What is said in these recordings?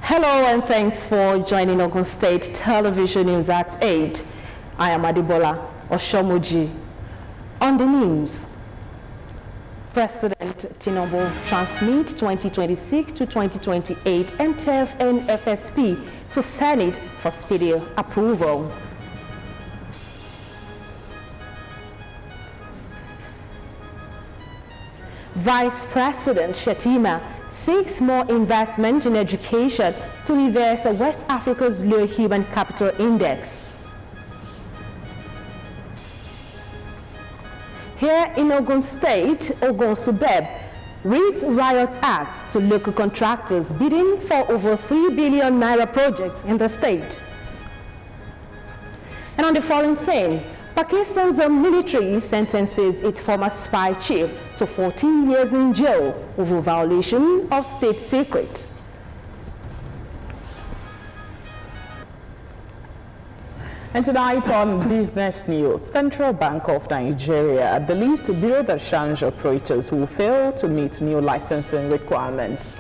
Hello and thanks for joining Ogun State Television News at 8. I am Adibola Oshomuji. On the news, President Tinubu transmit 2026 to 2028 MTF and FSP to Senate for speedy approval. Vice President Shettima seeks more investment in education to reverse West Africa's low human capital index. Here in Ogun State, Ogun Subeb reads riot acts to local contractors bidding for over 3 billion naira projects in the state. And on the foreign scene, Pakistan's military sentences its former spy chief to 14 years in jail over violation of state secret. And tonight on Business News, Central Bank of Nigeria believes to build the Shanj operators who fail to meet new licensing requirements.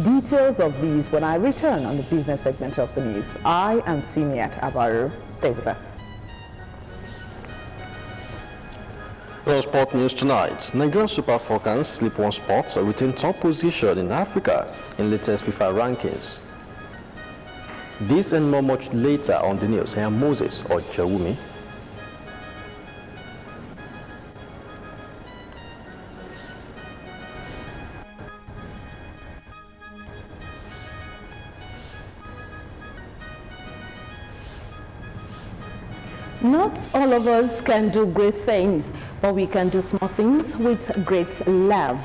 Details of these when I return on the business segment of the news. I am Siniat Abaru. Stay with us. On sport news tonight, Nigerian Super Falcons slip one spot to retain top position in Africa in latest FIFA rankings. This and more much later on the news. I am Moses Ochewumi. Not all of us can do great things, but we can do small things with great love.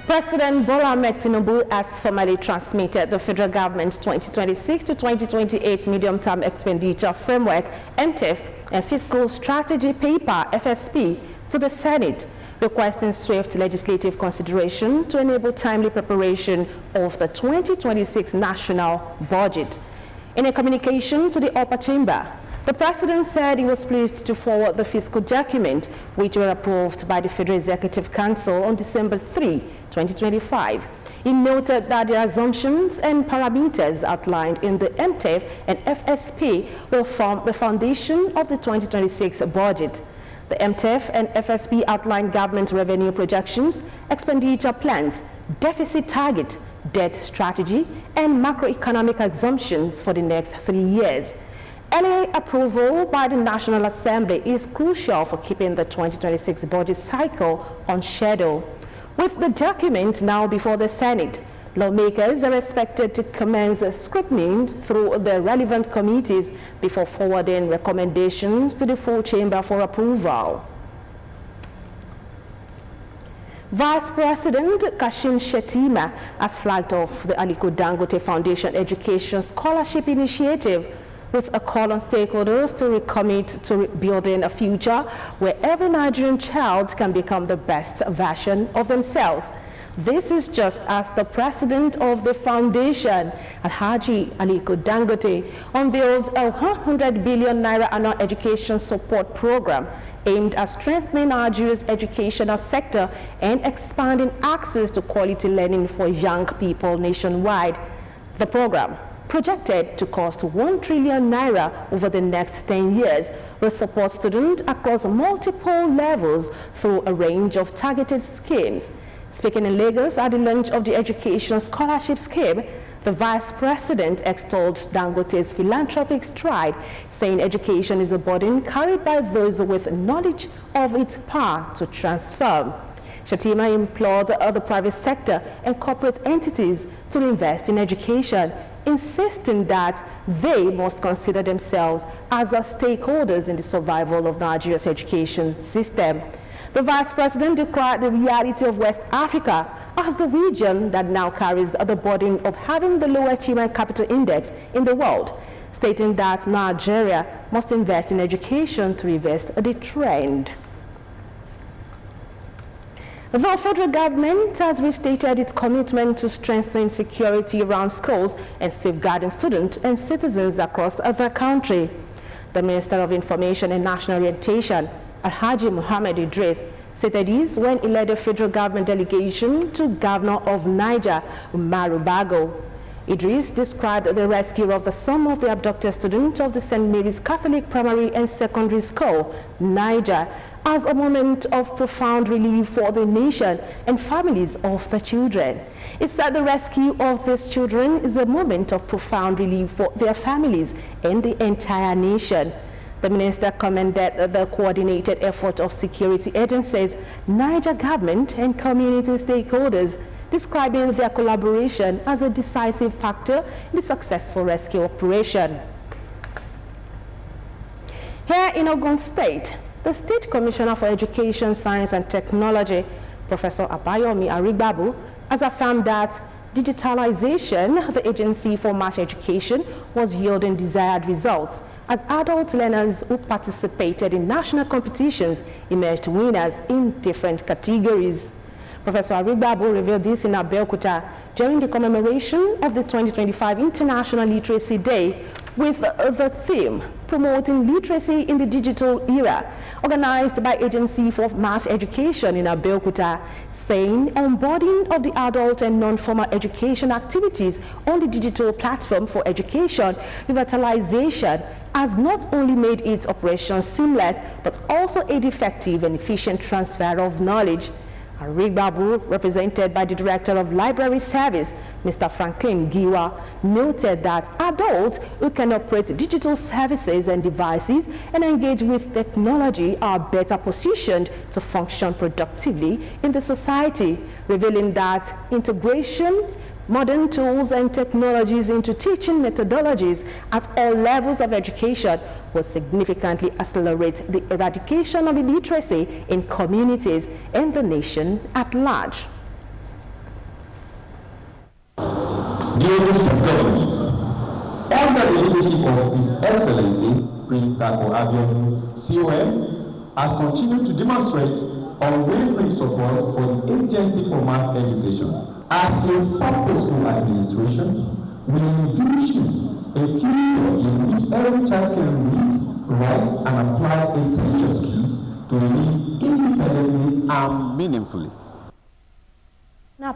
President Bola Ahmed Tinubu has formally transmitted the federal government's 2026 to 2028 medium-term expenditure framework (MTF) and fiscal strategy paper (FSP) to the Senate, requesting swift legislative consideration to enable timely preparation of the 2026 national budget. In a communication to the upper chamber, the President said he was pleased to forward the fiscal document, which were approved by the Federal Executive Council on December 3, 2025. He noted that the assumptions and parameters outlined in the MTF and FSP will form the foundation of the 2026 budget. The MTF and FSP outline government revenue projections, expenditure plans, deficit target, debt strategy, and macroeconomic assumptions for the next 3 years. Early approval by the National Assembly is crucial for keeping the 2026 budget cycle on schedule. With the document now before the Senate, lawmakers are expected to commence scrutiny through the relevant committees before forwarding recommendations to the full chamber for approval. Vice President Kashim Shettima has flagged off the Aliko Dangote Foundation Education Scholarship Initiative with a call on stakeholders to recommit to building a future where every Nigerian child can become the best version of themselves. This is just as the president of the foundation, Alhaji Aliko Dangote, unveiled a 100 billion naira annual education support program aimed at strengthening Nigeria's educational sector and expanding access to quality learning for young people nationwide. The program, projected to cost 1 trillion naira over the next 10 years, will support students across multiple levels through a range of targeted schemes. Speaking in Lagos at the launch of the Education Scholarship Scheme, the Vice President extolled Dangote's philanthropic stride, saying education is a burden carried by those with knowledge of its power to transform. Shettima implored the private sector and corporate entities to invest in education, insisting that they must consider themselves as stakeholders in the survival of Nigeria's education system. The Vice President decried the reality of West Africa as the region that now carries the burden of having the lowest human capital index in the world, stating that Nigeria must invest in education to reverse the trend. The federal government has restated its commitment to strengthening security around schools and safeguarding students and citizens across the country. The Minister of Information and National Orientation, Alhaji Muhammad Idris, Stated this when he led a federal government delegation to Governor of Niger, Umaru Bago. Idris described the rescue of some of the abducted students of the St. Mary's Catholic Primary and Secondary School, Niger, as a moment of profound relief for the nation and families of the children. He said the rescue of these children is a moment of profound relief for their families and the entire nation. The minister commended the coordinated effort of security agencies, Niger government and community stakeholders, describing their collaboration as a decisive factor in the successful rescue operation. Here in Ogun State, the State Commissioner for Education, Science and Technology, Professor Abayomi Arigbabu, has affirmed that digitalization, the agency for mass education, was yielding desired results, as adult learners who participated in national competitions emerged winners in different categories. Professor Arigbabu revealed this in Abeokuta during the commemoration of the 2025 International Literacy Day with the theme, Promoting Literacy in the Digital Era, organized by Agency for Mass Education in Abeokuta, saying onboarding of the adult and non-formal education activities on the digital platform for education revitalization has not only made its operation seamless, but also aid effective and efficient transfer of knowledge. Arigbabu, represented by the Director of Library Service, Mr. Franklin Giwa, noted that adults who can operate digital services and devices and engage with technology are better positioned to function productively in the society, revealing that integration modern tools and technologies into teaching methodologies at all levels of education will significantly accelerate the eradication of illiteracy in communities and the nation at large. Dear Governors, under the leadership of His Excellency Prince Dako Abiodun, COM, has continued to demonstrate unwavering support for the Agency for Mass Education. As a purposeful administration, we envision a future in which every child can read, write, and apply essential skills to live independently and meaningfully. Now,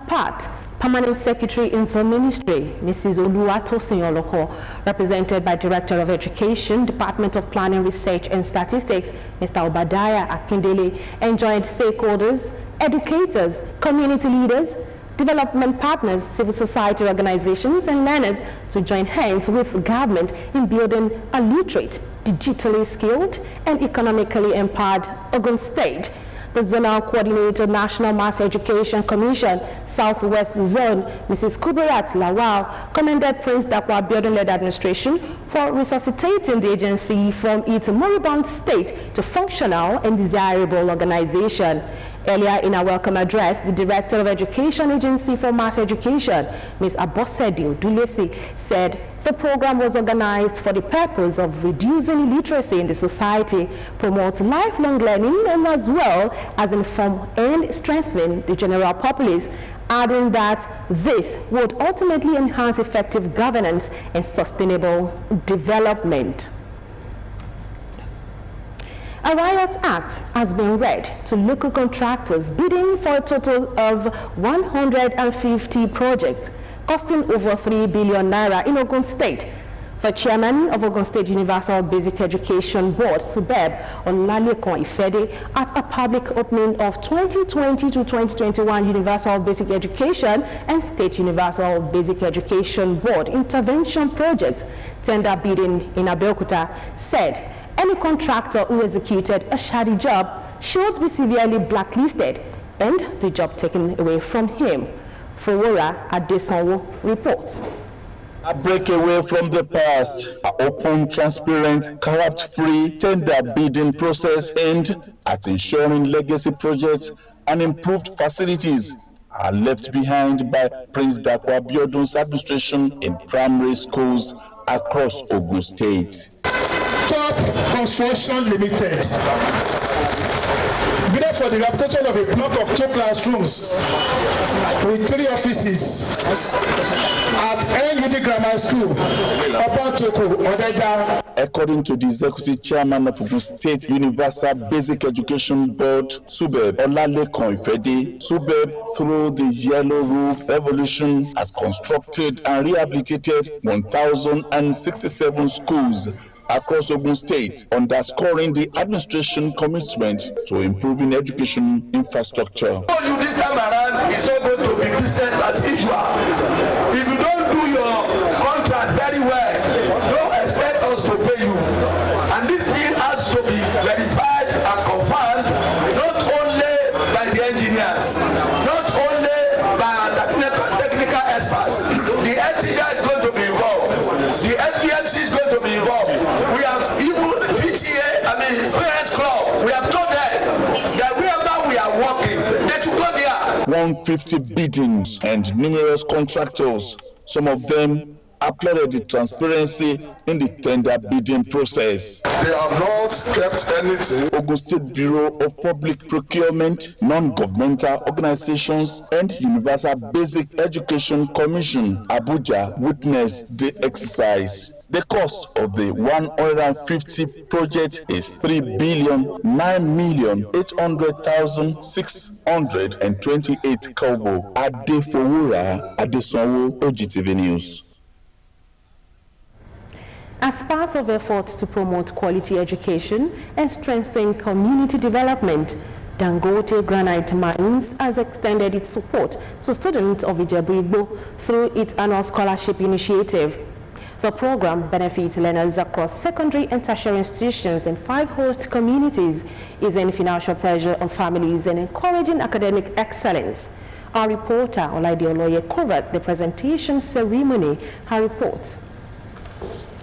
Permanent Secretary in the Ministry, Mrs. Oluwatosin Oloko, represented by Director of Education, Department of Planning, Research and Statistics, Mr. Obadiah Akindele, and joint stakeholders, educators, community leaders, development partners, civil society organizations, and learners to join hands with government in building a literate, digitally skilled, and economically empowered Ogun State. The Zonal Coordinator, National Mass Education Commission, Southwest Zone, Mrs. Kubayat Lawal, commended Prince Dako Abiodun-led administration for resuscitating the agency from its moribund state to functional and desirable organization. Earlier in our welcome address, the Director of Education Agency for Mass Education, Ms. Abosedi Odulesi, said the program was organized for the purpose of reducing illiteracy in the society, promote lifelong learning, and as well as inform and strengthen the general populace, adding that this would ultimately enhance effective governance and sustainable development. A riot act has been read to local contractors bidding for a total of 150 projects costing over 3 billion naira in Ogun State. The chairman of Ogun State Universal Basic Education Board, SUBEB, Olalekon Ifede, at a public opening of 2020 to 2021 Universal Basic Education and State Universal Basic Education Board intervention project tender bidding in Abeokuta, said any contractor who executed a shoddy job should be severely blacklisted and the job taken away from him. Fowora Adesanwo reports. A breakaway from the past, an open, transparent, corrupt-free tender bidding process aimed at ensuring legacy projects and improved facilities are left behind by Prince Dako Abiodun's administration in primary schools across Ogun State. Top Construction Limited. bidded for the reputation of a block of 2 classrooms with 3 offices at NUD Grammar School, Opatoko, Odeda. According to the executive chairman of Ogun State Universal Basic Education Board, SUBEB, Olalekan Ifede, SUBEB, through the Yellow Roof Revolution, has constructed and rehabilitated 1,067 schools across Ogun State, underscoring the administration commitment to improving education infrastructure. You this time around is not going to be business as usual. If you don't do your contract very well, don't expect us to pay you. And this thing has to be verified and confirmed, not only by the engineers, not only by the technical experts. The head teacher is going to be involved. The SPMC is going to be involved. We have even PTA, parents club. We have told them that wherever we are working, they should go there. 150 biddings and numerous contractors, some of them applauded the transparency in the tender bidding process. They have not kept anything. Ogun State Bureau of Public Procurement, non-governmental organizations, and Universal Basic Education Commission, Abuja, witnessed the exercise. The cost of the 150 project is 3,09,800,628 kobo. Adefowura Adesanwo, Ogtv News. As part of efforts to promote quality education and strengthen community development, Dangote Granite Mines has extended its support to students of Ijebu-Igbo through its annual scholarship initiative. The program benefits learners across secondary and tertiary institutions in 5 host communities, easing financial pressure on families and encouraging academic excellence. Our reporter, Olaide Oloye, covered the presentation ceremony. Her reports.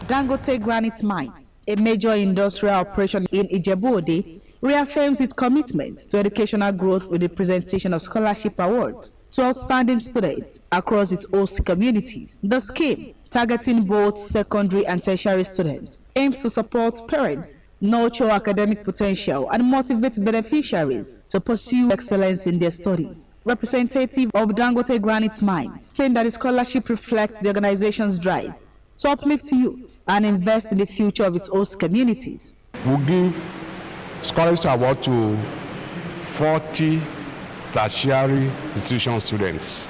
Dangote Granite Mines, a major industrial operation in Ijebu-Ode, reaffirms its commitment to educational growth with the presentation of scholarship awards to outstanding students across its host communities. The scheme, targeting both secondary and tertiary students, aims to support parents, nurture academic potential, and motivate beneficiaries to pursue excellence in their studies. Representative of Dangote Granite Mines claimed that the scholarship reflects the organization's drive to uplift youth and invest in the future of its host communities. We'll give scholarship award to 40 tertiary institution students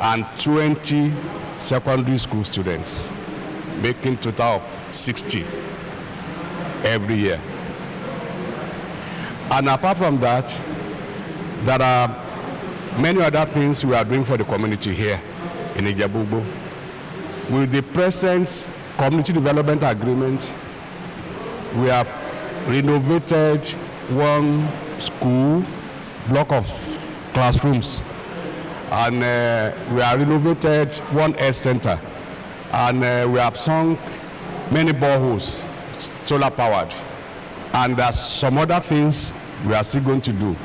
and 20 secondary school students, making total of 60 every year. And apart from that, there are many other things we are doing for the community here in Ijebu-Igbo. With the present community development agreement, we have renovated 1 school block of classrooms, and we have renovated 1 health center, and we have sunk many boreholes, solar powered, and there's some other things we are still going to do.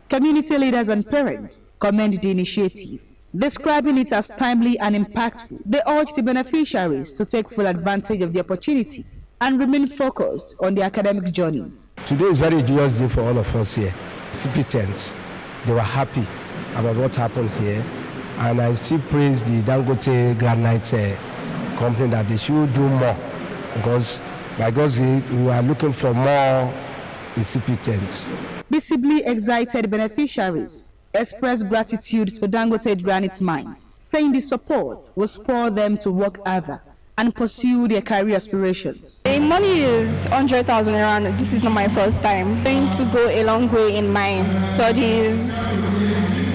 Community leaders and parents commend the initiative, describing it as timely and impactful. They urge the beneficiaries to take full advantage of the opportunity and remain focused on the academic journey. Today is very joyous day for all of us here. CP10s, they were happy about what happened here, and I still praise the Dangote Granite company that they should do more, because by God's sake, we are looking for more CP10s. Visibly excited beneficiaries expressed gratitude to Dangote Granite Mines, saying the support will spur them to work harder and pursue their career aspirations. The money is 100,000 around. This is not my first time. I'm going to go a long way in my studies,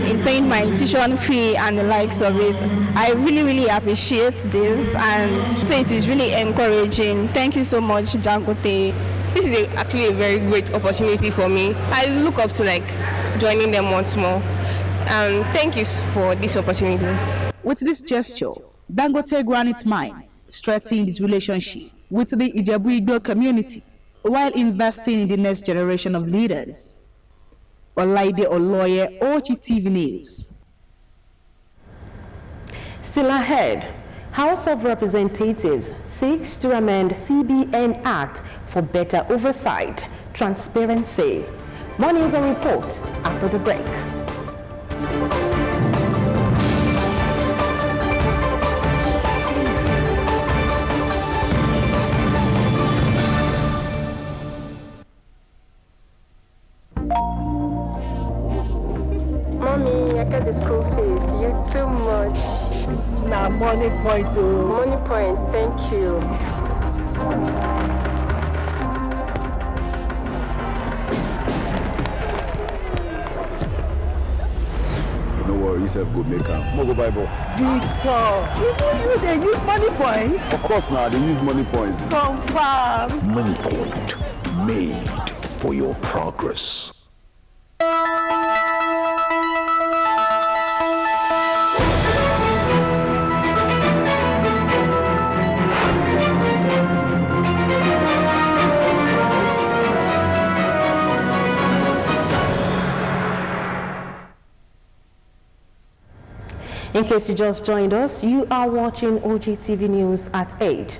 in paying my tuition fee and the likes of it. I really appreciate this, and say it is really encouraging. Thank you so much, Dangote. This is actually a very great opportunity for me. I look up to joining them once more. Thank you for this opportunity. With this gesture, Dangote Granite Mines strengthened its relationship with the Ijebu-Igbo community while investing in the next generation of leaders. Olaide Oloye, Ogtv News. Still ahead, House of Representatives seeks to amend CBN Act for better oversight, transparency. More news on report after the break. Mommy, I get the school fees. You too much. Nah, money point. Money points, thank you. No worry, yourself go make am. Mo go buy ball. Victor, they use money point? Of course now, they use money points. Confirm. Money point, made for your progress. In case you just joined us, you are watching Ogtv News at 8.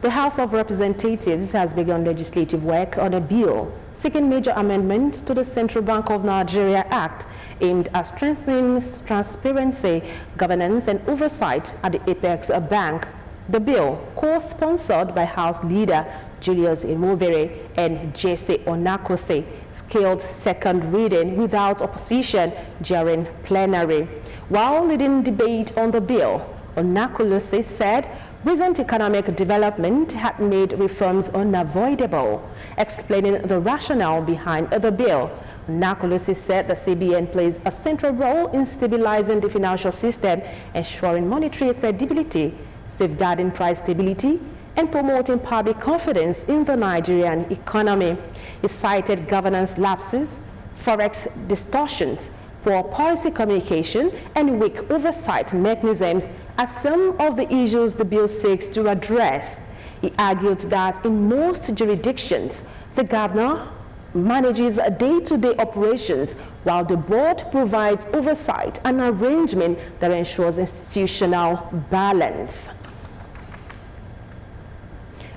The House of Representatives has begun legislative work on a bill seeking major amendment to the Central Bank of Nigeria Act aimed at strengthening transparency, governance and oversight at the Apex Bank. The bill, co-sponsored by House Leader Julius Imovere and Jesse Onakose, scaled second reading without opposition during plenary. While leading debate on the bill, Onakolose said recent economic development had made reforms unavoidable. Explaining the rationale behind the bill, Onakolose said the CBN plays a central role in stabilizing the financial system, ensuring monetary credibility, safeguarding price stability, and promoting public confidence in the Nigerian economy. He cited governance lapses, forex distortions, poor policy communication, and weak oversight mechanisms as some of the issues the bill seeks to address. He argued that in most jurisdictions, the governor manages day-to-day operations while the board provides oversight and arrangement that ensures institutional balance.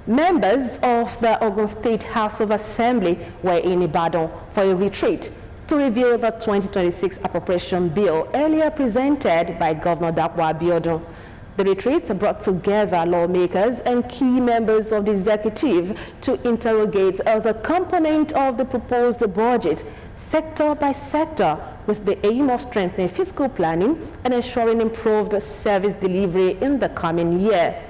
Members of the Ogun State House of Assembly were in Ibadan for a retreat to review the 2026 appropriation bill earlier presented by Governor Dapo Abiodun. The retreat brought together lawmakers and key members of the executive to interrogate the component of the proposed budget sector by sector with the aim of strengthening fiscal planning and ensuring improved service delivery in the coming year.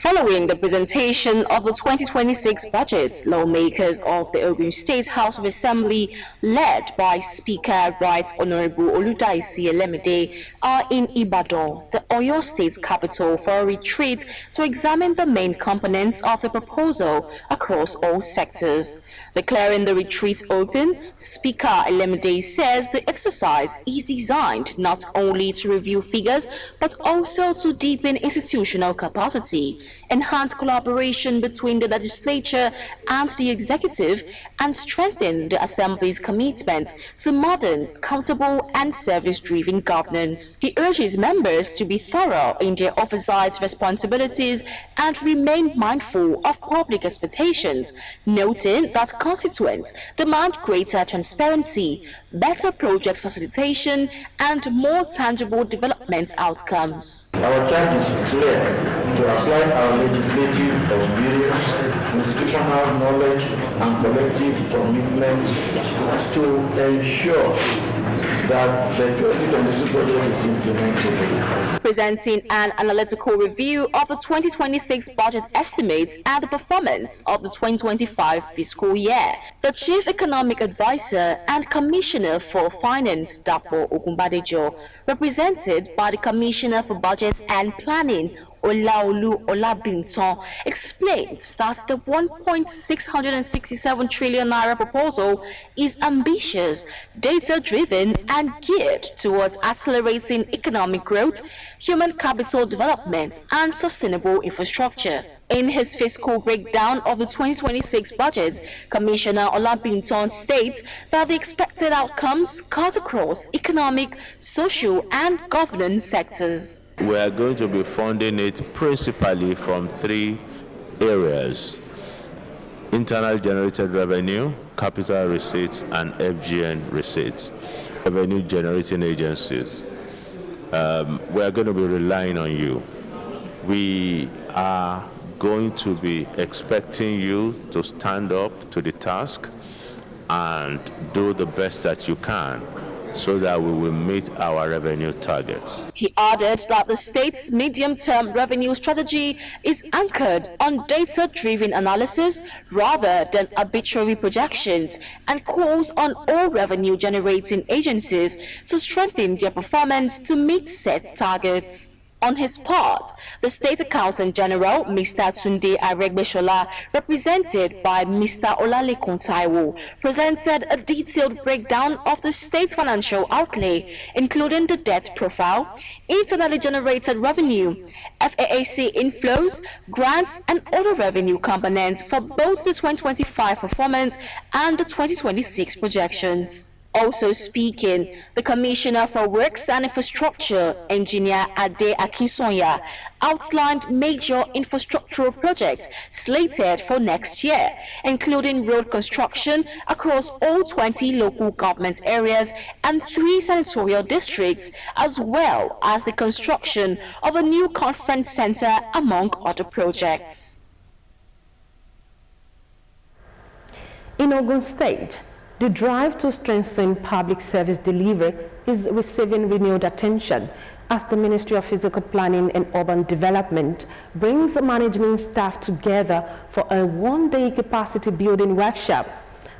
Following the presentation of the 2026 budget, lawmakers of the Ogun State House of Assembly, led by Speaker Right Honorable Oludaisi Elemide, are in Ibadan, the Oyo State capital, for a retreat to examine the main components of the proposal across all sectors. Declaring the retreat open, Speaker Elemide says the exercise is designed not only to review figures, but also to deepen institutional capacity, enhance collaboration between the legislature and the executive, and strengthen the Assembly's commitment to modern, accountable and service-driven governance. He urges members to be thorough in their oversight responsibilities and remain mindful of public expectations, noting that constituents demand greater transparency, better project facilitation and more tangible development outcomes. Our charge is clear: to apply our legislative experience, institutional knowledge and collective commitment to ensure that the 2022 budget is implemented. Presenting an analytical review of the 2026 budget estimates and the performance of the 2025 fiscal year, the Chief Economic Advisor and Commissioner for Finance, Dapo Ogunbadejo, represented by the Commissioner for Budget and Planning, Olaolu Olabinton, explains that the 1.667 trillion naira proposal is ambitious, data-driven, and geared towards accelerating economic growth, human capital development, and sustainable infrastructure. In his fiscal breakdown of the 2026 budget, Commissioner Olabinton states that the expected outcomes cut across economic, social, and governance sectors. We are going to be funding it principally from 3 areas: internal generated revenue, capital receipts, and FGN receipts, revenue generating agencies. We are going to be relying on you. We are going to be expecting you to stand up to the task and do the best that you can, so that we will meet our revenue targets. He added that the state's medium-term revenue strategy is anchored on data-driven analysis rather than arbitrary projections, and calls on all revenue-generating agencies to strengthen their performance to meet set targets. On his part, the State Accountant General, Mr. Tunde Aregbesola, represented by Mr. Olalekan Taiwo, presented a detailed breakdown of the state's financial outlay, including the debt profile, internally generated revenue, FAAC inflows, grants, and other revenue components for both the 2025 performance and the 2026 projections. Also speaking, the Commissioner for Works and Infrastructure, Engineer Ade Akinsonya, outlined major infrastructural projects slated for next year, including road construction across all 20 local government areas and 3 senatorial districts, as well as the construction of a new conference center, among other projects. In Ogun State, the drive to strengthen public service delivery is receiving renewed attention as the Ministry of Physical Planning and Urban Development brings management staff together for a one-day capacity building workshop.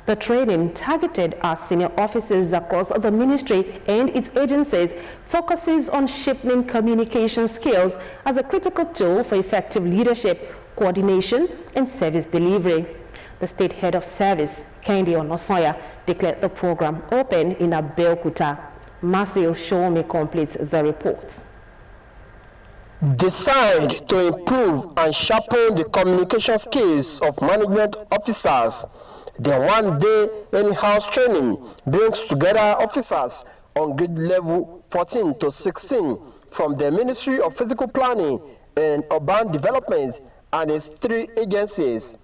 The training, targeted at senior officers across the ministry and its agencies, focuses on shaping communication skills as a critical tool for effective leadership, coordination, and service delivery. The State Head of Service, Kendi Onosoya, declared the program open in Abeokuta. Matthew Showme completes the report. Designed to improve and sharpen the communication skills of management officers, the one-day in-house training brings together officers on grade level 14 to 16 from the Ministry of Physical Planning and Urban Development and its 3 agencies.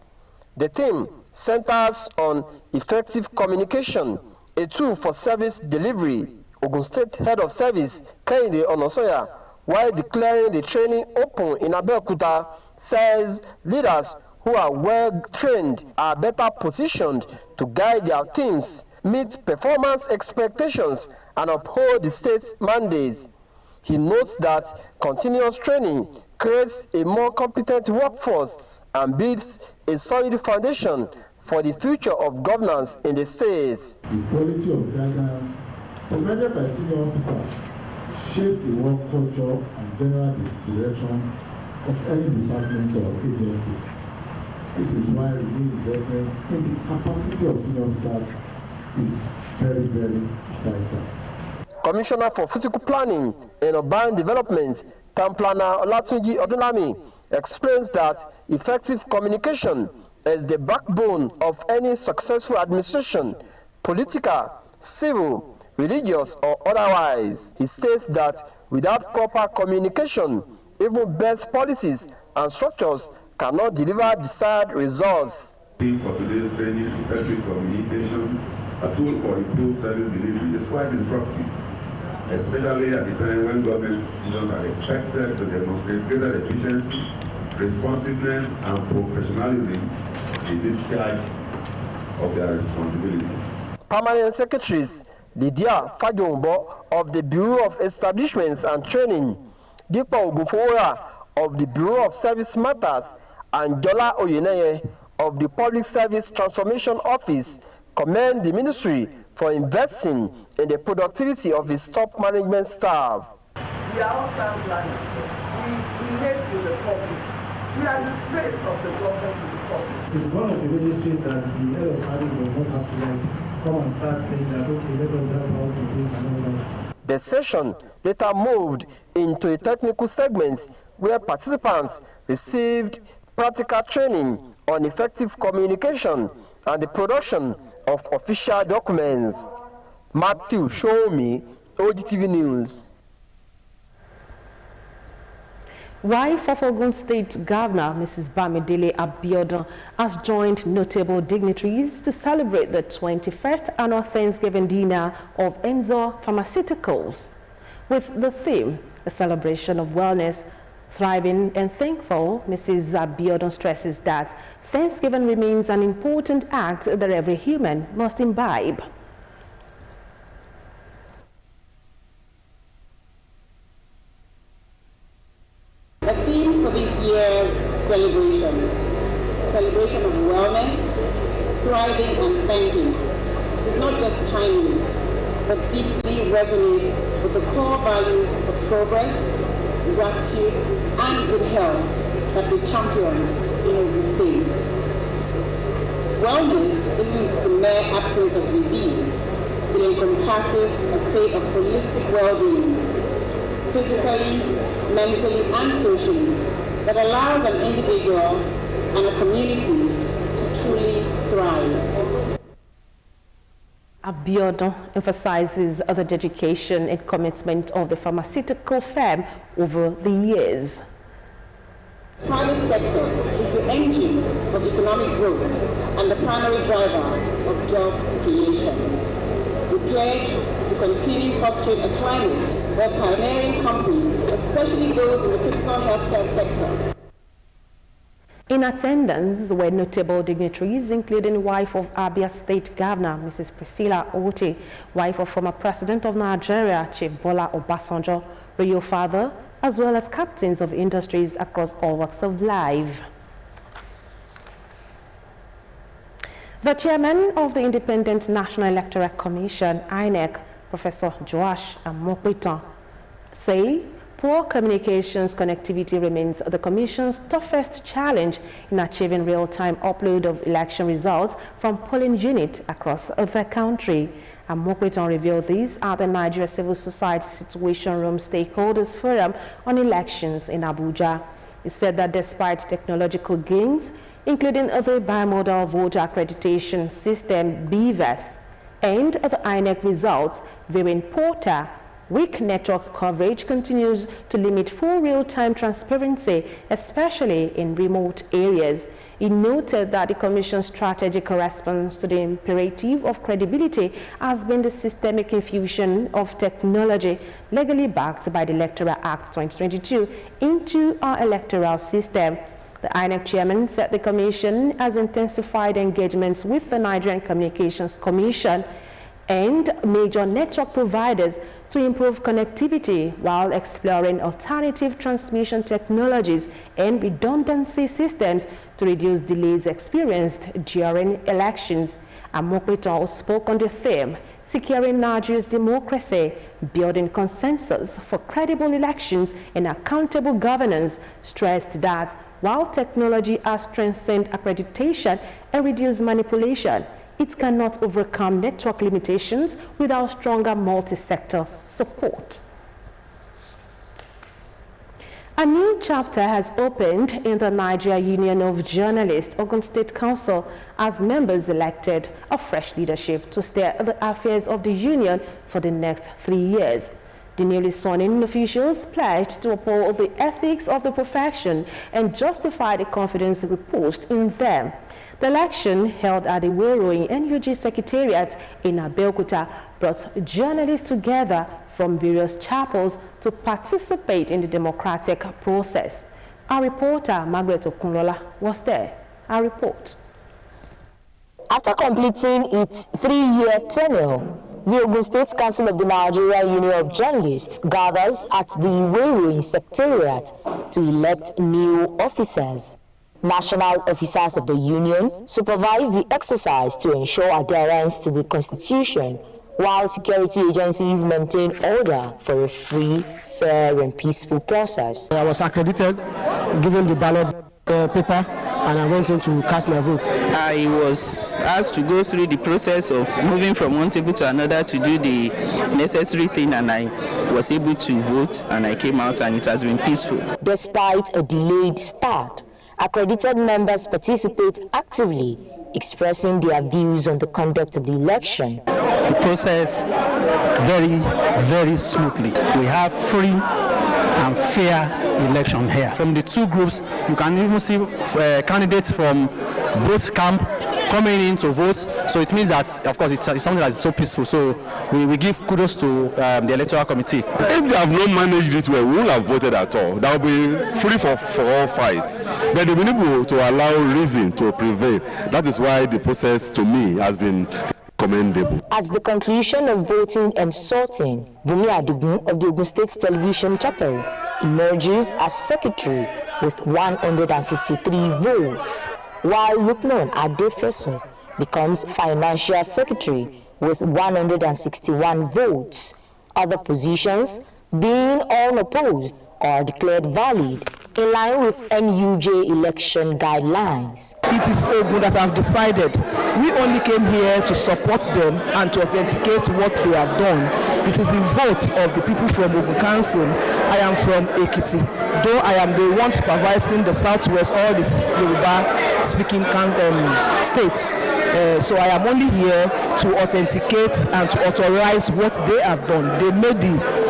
The theme centers on effective communication, a tool for service delivery. Ogun State Head of Service, Kehinde Onosoya, while declaring the training open in Abeokuta, says leaders who are well trained are better positioned to guide their teams, meet performance expectations, and uphold the state's mandates. He notes that continuous training creates a more competent workforce and builds a solid foundation for the future of governance in the state. The quality of guidance provided by senior officers shapes the work culture and general direction of any department or agency. This is why renewed investment in the capacity of senior officers is very, very vital. Commissioner for Physical Planning and Urban Development, Town Planner Olatunji Odunlami, explains that effective communication is the backbone of any successful administration, political, civil, religious, or otherwise. He says that without proper communication, even best policies and structures cannot deliver desired results. For today's training, effective communication, a tool for improved service delivery, is quite disruptive, especially at the time when government institutions are expected to demonstrate greater efficiency, responsiveness, and professionalism in discharge of their responsibilities. Permanent Secretaries Lydia Fajombo of the Bureau of Establishments and Training, Dipo Ogufowora of the Bureau of Service Matters, and Jola Oyeneye of the Public Service Transformation Office commend the ministry for investing in the productivity of its top management staff. We are all town planners. We relate with the public. We are the face of the government to the public. It's one of the ministries that the head of service will not have to come and start saying that, okay, let us help out with this and all that. The session later moved into a technical segment where participants received practical training on effective communication and the production of official documents. Matthew Showme, Ogtv News. Wife of Ogun State Governor Mrs. Bamidele Abiodun has joined notable dignitaries to celebrate the 21st annual Thanksgiving dinner of Enzo Pharmaceuticals. With the theme, a celebration of wellness, thriving and thankful, Mrs. Abiodun stresses that Thanksgiving remains an important act that every human must imbibe. The theme for this year's celebration of wellness, thriving and thanking, is not just timely, but deeply resonates with the core values of progress, gratitude, and good health that we champion in Ogun State. Wellness isn't the mere absence of disease. It encompasses a state of holistic well-being, physically, mentally, and socially, that allows an individual and a community to truly thrive. Abiodun emphasizes the dedication and commitment of the pharmaceutical firm over the years. The private sector is the engine of economic growth and the primary driver of job creation. We pledge to continue fostering a climate where pioneering companies, especially those in the critical healthcare sector. In attendance were notable dignitaries, including wife of Abia State Governor, Mrs. Priscilla Oti, wife of former President of Nigeria, Chief Bola Obasanjo, royal father, as well as captains of industries across all walks of life. The chairman of the Independent National Electoral Commission, INEC, Professor Joash Amokwiton, say poor communications connectivity remains the Commission's toughest challenge in achieving real-time upload of election results from polling units across the country. Amokwiton revealed this at the Nigeria Civil Society Situation Room Stakeholders Forum on Elections in Abuja. He said that despite technological gains, including the bimodal voter accreditation system BVAS and the INEC results viewing portal, weak network coverage continues to limit full real-time transparency, especially in remote areas. He noted that the Commission's strategic response to the imperative of credibility has been the systemic infusion of technology legally backed by the Electoral Act 2022 into our electoral system. The INEC chairman said the Commission has intensified engagements with the Nigerian Communications Commission and major network providers to improve connectivity while exploring alternative transmission technologies and redundancy systems to reduce delays experienced during elections. Amokwiton spoke on the theme, securing Nigeria's democracy, building consensus for credible elections and accountable governance, stressed that while technology has strengthened accreditation and reduced manipulation, it cannot overcome network limitations without stronger multi-sector support. A new chapter has opened in the Nigeria Union of Journalists, Ogun State Council, as members elected a fresh leadership to steer the affairs of the union for the next 3 years. The newly sworn-in officials pledged to uphold the ethics of the profession and justify the confidence reposed in them. The election held at the Werrowing NUG Secretariat in Abeokuta brought journalists together from various chapels to participate in the democratic process. Our reporter, Margaret Okunlola, was there. Our report. After completing its 3-year tenure, the Ogun State Council of the Nigeria Union of Journalists gathers at the Werrowing Secretariat to elect new officers. National officers of the union supervise the exercise to ensure adherence to the Constitution, while security agencies maintain order for a free, fair and peaceful process. I was accredited, given the ballot paper, and I went in to cast my vote. I was asked to go through the process of moving from one table to another to do the necessary thing, and I was able to vote, and I came out, and it has been peaceful. Despite a delayed start, accredited members participate actively, expressing their views on the conduct of the election. The process very smoothly. We have free and fair election here. From the two groups, you can even see candidates from both camps coming in to vote. So it means that, of course, it's something that is so peaceful. So we give kudos to the electoral committee. If they have not managed it well, we won't have voted at all. That will be free for all fights. But they've been able to allow reason to prevail. That is why the process, to me, has been commendable. At the conclusion of voting and sorting, Bumi Adigun of the Ogun State Television Chapel emerges as secretary with 153 votes, while Lukman Adefesun becomes financial secretary with 161 votes. Other positions, being unopposed, are declared valid in line with NUJ election guidelines. It is Ogun that have decided. We only came here to support them and to authenticate what they have done. It is the vote of the people from Ogun Council. I am from Ekiti, though I am the one supervising the Southwest, all the Yoruba speaking states. So I am only here to authenticate and to authorize what they have done. They made the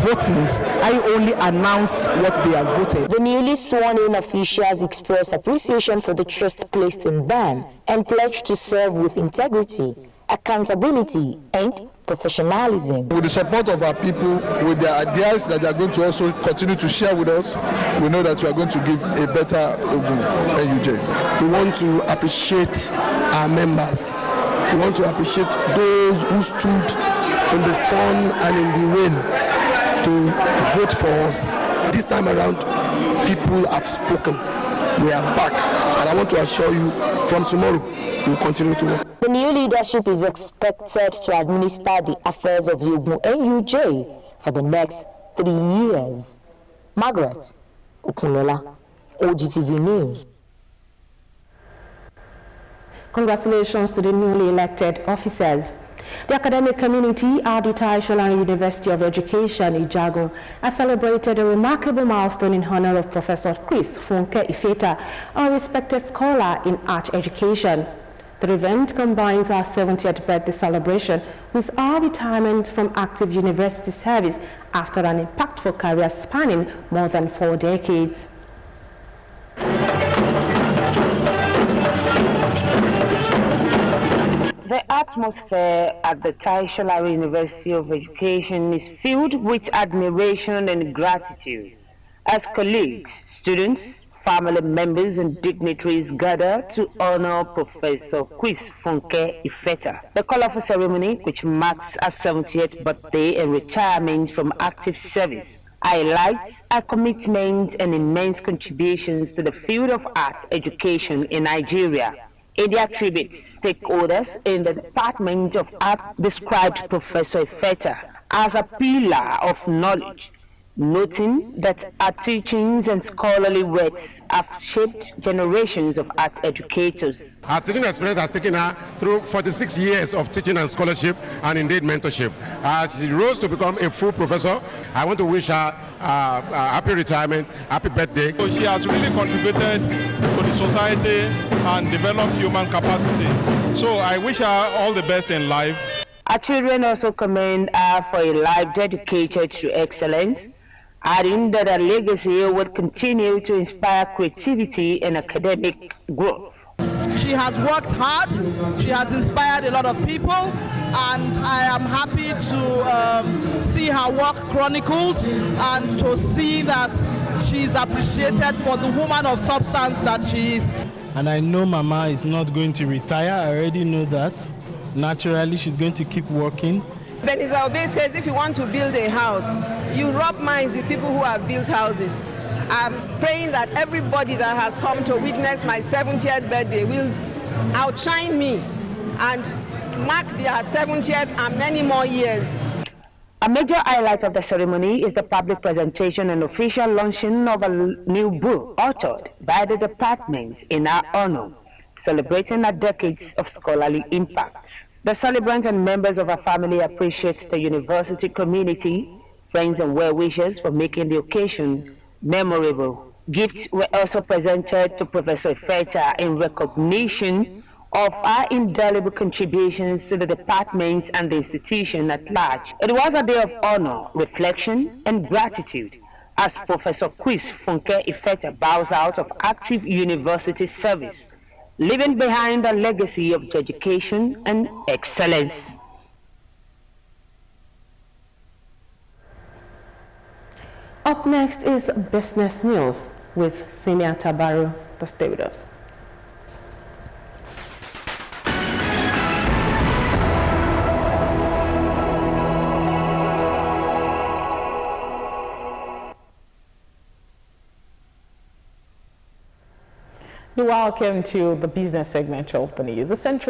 votings. I only announced what they have voted. The newly sworn-in officials expressed appreciation for the trust placed in them and pledged to serve with integrity, accountability, and professionalism. With the support of our people, with their ideas that they are going to also continue to share with us, we know that we are going to give a better NUJ. We want to appreciate our members. We want to appreciate those who stood in the sun and in the rain to vote for us. This time around, people have spoken. We are back, and I want to assure you, from tomorrow, we will continue to work. The new leadership is expected to administer the affairs of Ogun NUJ for the next 3 years. Margaret Okunola, Ogtv News. Congratulations to the newly elected officers. The academic community at the Taisholan University of Education, Ijago, has celebrated a remarkable milestone in honor of Professor Chris Funke Ifeta, a respected scholar in art education. The event combines our 70th birthday celebration with our retirement from active university service after an impactful career spanning more than 4 decades. The atmosphere at the Taisholan University of Education is filled with admiration and gratitude as colleagues, students, family members and dignitaries gather to honor Professor Chris Funke Ifeta. The colorful ceremony, which marks her 70th birthday and retirement from active service, highlights her commitment and immense contributions to the field of art education in Nigeria. In their tribute, stakeholders in the Department of Art described Professor Ifeta as a pillar of knowledge, noting that her teachings and scholarly works have shaped generations of art educators. Her teaching experience has taken her through 46 years of teaching and scholarship and indeed mentorship. As she rose to become a full professor, I want to wish her a happy retirement, happy birthday. She has really contributed to the society and developed human capacity. So I wish her all the best in life. Our children also commend her for a life dedicated to excellence, adding that her legacy would continue to inspire creativity and academic growth. She has worked hard, she has inspired a lot of people, and I am happy to see her work chronicled and to see that she is appreciated for the woman of substance that she is. And I know Mama is not going to retire, I already know that. Naturally, she's going to keep working. Benisa Obey says if you want to build a house, you rub minds with people who have built houses. I'm praying that everybody that has come to witness my 70th birthday will outshine me and mark their 70th and many more years. A major highlight of the ceremony is the public presentation and official launching of a new book authored by the department in her honor, celebrating her decades of scholarly impact. The celebrants and members of our family appreciate the university community, friends and well-wishers for making the occasion memorable. Gifts were also presented to Professor Ifeta in recognition of her indelible contributions to the department and the institution at large. It was a day of honor, reflection, and gratitude as Professor Quiz Funke Ifeta bows out of active university service, leaving behind a legacy of dedication and excellence. Up next is business news with Senior Tabaru. Stay with us. Welcome to the business segment of the news. The Central